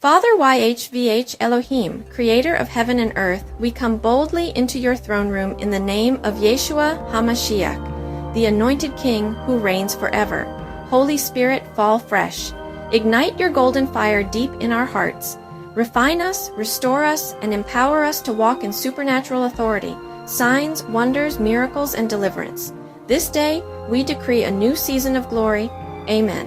Father YHVH Elohim, creator of heaven and earth, we come boldly into your throne room in the name of Yeshua HaMashiach, the anointed King who reigns forever. Holy Spirit, fall fresh. Ignite your golden fire deep in our hearts. Refine us, restore us, and empower us to walk in supernatural authority, signs, wonders, miracles, and deliverance. This day, we decree a new season of glory. Amen.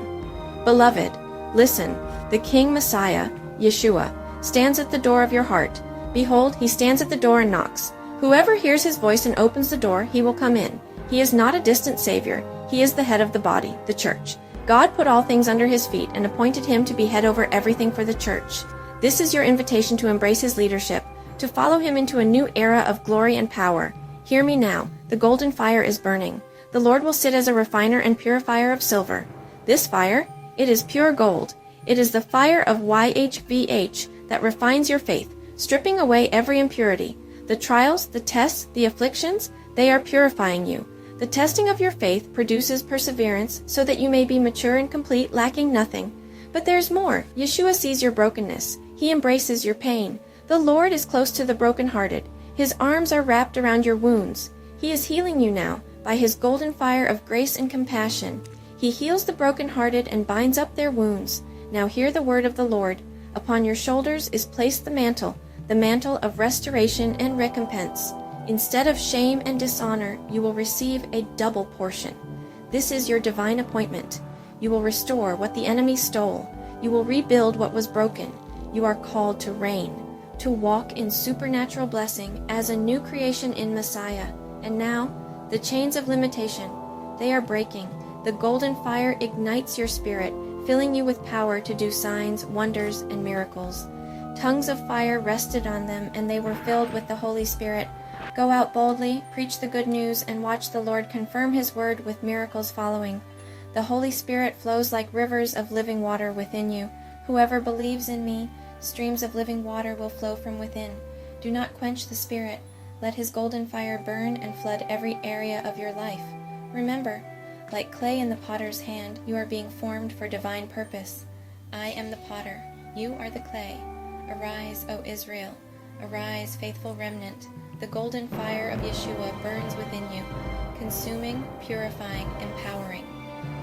Beloved, listen, the King Messiah, Yeshua, stands at the door of your heart. Behold, he stands at the door and knocks. Whoever hears his voice and opens the door, he will come in. He is not a distant Savior. He is the head of the body, the church. God put all things under his feet and appointed him to be head over everything for the church. This is your invitation to embrace his leadership, to follow him into a new era of glory and power. Hear me now. The golden fire is burning. The Lord will sit as a refiner and purifier of silver. This fire, it is pure gold. It is the fire of YHVH that refines your faith, stripping away every impurity. The trials, the tests, the afflictions, they are purifying you. The testing of your faith produces perseverance so that you may be mature and complete, lacking nothing. But there's more. Yeshua sees your brokenness. He embraces your pain. The Lord is close to the brokenhearted. His arms are wrapped around your wounds. He is healing you now by his golden fire of grace and compassion. He heals the brokenhearted and binds up their wounds. Now hear the word of the Lord. Upon your shoulders is placed the mantle of restoration and recompense. Instead of shame and dishonor, you will receive a double portion. This is your divine appointment. You will restore what the enemy stole. You will rebuild what was broken. You are called to reign, to walk in supernatural blessing as a new creation in Messiah. And now, the chains of limitation, they are breaking. The golden fire ignites your spirit, filling you with power to do signs, wonders, and miracles. Tongues of fire rested on them, and they were filled with the Holy Spirit. Go out boldly, preach the good news, and watch the Lord confirm his word with miracles following. The Holy Spirit flows like rivers of living water within you. Whoever believes in me, streams of living water will flow from within. Do not quench the Spirit. Let his golden fire burn and flood every area of your life. Remember, like clay in the potter's hand, you are being formed for divine purpose. I am the potter. You are the clay. Arise, O Israel. Arise, faithful remnant. The golden fire of Yeshua burns within you, consuming, purifying, empowering.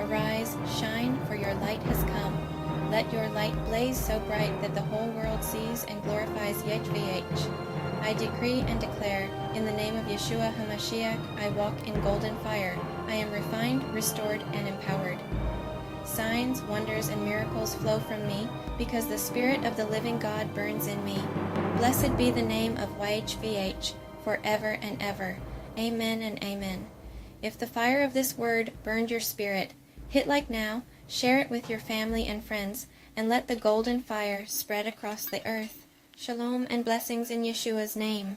Arise, shine, for your light has come. Let your light blaze so bright that the whole world sees and glorifies YHVH. I decree and declare, in the name of Yeshua HaMashiach, I walk in golden fire. I am refined, restored, and empowered. Signs, wonders, and miracles flow from me, because the Spirit of the living God burns in me. Blessed be the name of YHVH, forever and ever. Amen and amen. If the fire of this word burned your spirit, hit like now, share it with your family and friends, and let the golden fire spread across the earth. Shalom and blessings in Yeshua's name.